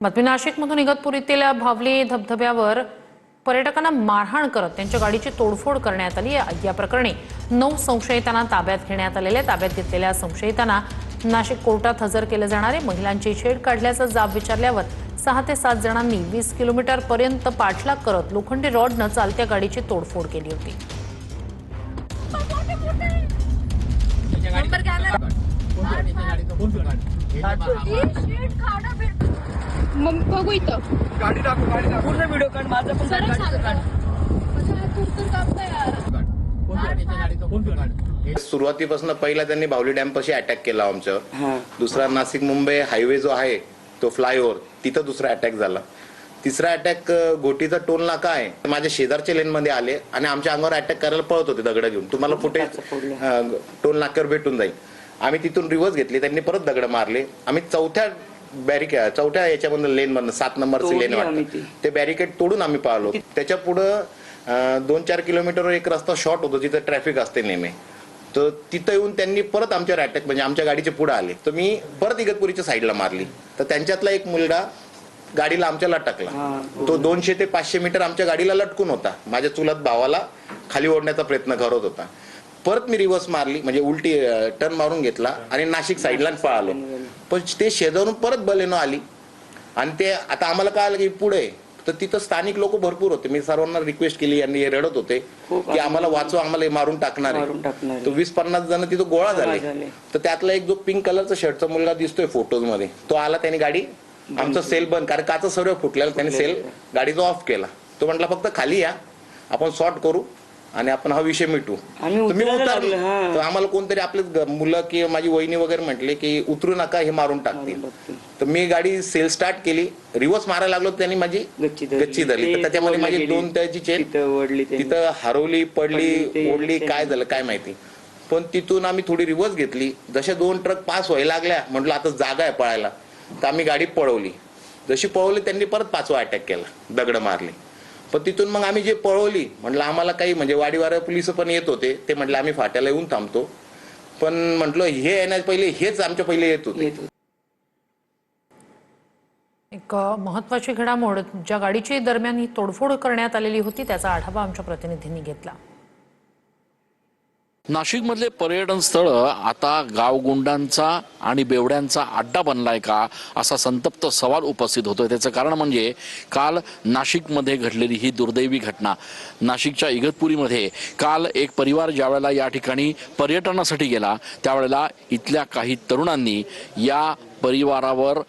बातमी नाशिकमधून इगतपुरीतील भावली धबधब्यावर पर्यटकांना मारहाण करत त्यांच्या गाडीची तोडफोड करण्यात आली। या प्रकरणी 9 संशयितांना ताब्यात घेण्यात आलेले। ताब्यात घेतलेल्या संशयितांना नाशिक कोर्टात हजर केले जाणार आहे। महिलांची छेड काढल्याचा जाब विचारल्यावर 6 ते 7 जणांनी 20 किलोमीटर पर्यंत पाठलाग करत लोखंडी रॉडने चालत्या गाडीची तोडफोड केली होती। बघू इथं गाडी दाखव पूर्ण व्हिडिओ काढ माझा पण सुरुवातीपासून पहिला त्यांनी भावली डॅम पाशी अटॅक केला आमच्या। दुसरा नाशिक मुंबई हायवे जो आहे तो फ्लायओव्हर तिथं दुसरा अटॅक झाला। तिसरा अटॅक गोटीचा टोल नाका आहे, माझ्या शेजारच्या लेन मध्ये आले आणि आमच्या अंगावर अटॅक करायला पळत होते दगड घेऊन। तुम्हाला फुटेज टोल नाक्यावर भेटून जाईल। आम्ही तिथून रिव्हर्स घेतली, त्यांनी परत दगड मारले। आम्ही चौथ्या याच्यामधून लेन मधून 7 नंबरची लेन वाटतं ते बॅरिकेड तोडून आम्ही पळालो। त्याच्या पुढे 2-4 किलोमीटरवर एक रस्ता शॉर्ट होतो जिथे ट्रॅफिक असते नेहमी, तर तिथं येऊन त्यांनी परत आमच्यावर अटॅक म्हणजे आमच्या गाडीचे पुढे आले। तर मी परत इगतपुरीच्या साईडला मारली, तर त्यांच्यातला एक मुलगा गाडीला आमच्या लटकला। तो 200 ते 500 मीटर आमच्या गाडीला लटकून होता। माझ्या चुलत भावाला खाली ओढण्याचा प्रयत्न करत होता। परत मी रिव्हर्स मारली म्हणजे उलटी टर्न मारून घेतला आणि नाशिक साईडला पळालो। पण ते शेजारून परत बलेनो आली आणि ते आता आम्हाला कळालं की पुढे, तर तिथं स्थानिक लोक भरपूर होते। मी सर्वांना रिक्वेस्ट केली आणि हे रडत होते की आम्हाला वाचवा, आम्हाला मारून टाकणार आहे। तो 20-50 जण तिथं गोळा झाले। तर त्यातला एक जो पिंक कलरचा शर्टचा मुलगा दिसतोय फोटोज मध्ये, तो आला, त्याने गाडी आमचं सेल बंद, कारण काचा सर्व फुटलेला, त्याने सेल गाडीचा ऑफ केला। तो म्हटला फक्त खाली या, आपण सॉर्ट करू आणि आपण हा विषय मिटू। तुम्ही उतरलो, तर आम्हाला कोणतरी आपले मुलं किंवा माझी वहिनी वगैरे म्हटले की उतरू नका, हे मारून टाकतील। तर मी गाडी सेल स्टार्ट केली, रिव्हर्स मारायला लागलो, त्यांनी माझी गच्ची धरली। तर त्याच्यामध्ये माझी 2 तळची चेन तिथं हरवली, पडली, ओढली, काय झालं काय माहिती। पण तिथून आम्ही थोडी रिव्हर्स घेतली। जशा 2 ट्रक पास व्हायला लागल्या, म्हटलं आता जागा आहे पळायला, तर आम्ही गाडी पळवली। जशी पळवली त्यांनी परत 5वा अटॅक केला, दगड मारले। पण तिथून मग आम्ही जे पळवली, म्हटलं आम्हाला काही म्हणजे वाडीवारा पोलिस पण येत होते, ते म्हटलं आम्ही फाट्याला येऊन थांबतो। पण म्हटलं हे येण्याच्या पहिले हेच आमच्या पहिले येत होते। एक महत्त्वाची घडामोड, ज्या गाडीची दरम्यान ही तोडफोड करण्यात आलेली होती त्याचा आढावा आमच्या प्रतिनिधींनी घेतला। नाशिकमधले पर्यटन स्थळ आता गावगुंडांचा आणि बेवड्यांचा अड्डा बनलाय का, असा संतप्त सवाल उपस्थित होतोय। त्याचं कारण म्हणजे काल नाशिकमध्ये घडलेली ही दुर्दैवी घटना। नाशिकच्या इगतपुरीमध्ये काल एक परिवार ज्यावेळेला या ठिकाणी पर्यटनासाठी गेला, त्यावेळेला इथल्या काही तरुणांनी या परिवारावर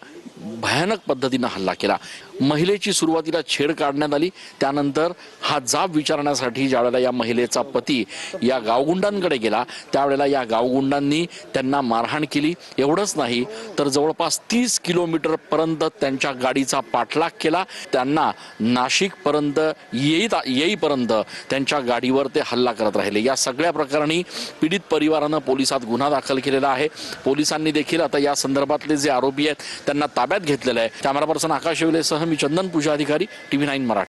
भयानक पद्धतीने हल्ला केला। महिलेची सुरुवातीला छेड काढण्यात आली, त्यानंतर हा जाब विचारण्यासाठी ज्यावेळेला या महिलेचा पती या गावगुंडांकडे गेला, त्यावेळेला या गावगुंडांनी त्यांना मारहाण केली। एवढंच नाही तर जवळपास 30 किलोमीटर पर्यंत त्यांच्या गाडीचा पाठलाग केला। त्यांना नाशिकपर्यंत येईपर्यंत त्यांच्या गाडीवर ते हल्ला करत राहिले। या सगळ्या प्रकरणी पीडित परिवारानं पोलिसात गुन्हा दाखल केलेला आहे। पोलिसांनी देखील आता या संदर्भातले जे आरोपी आहेत त्यांना ताब्यात घेतलेलं आहे। कॅमेरा पर्सन आकाश वेलेसह मी चंदन पूजा अधिकारी, TV9 मराठी।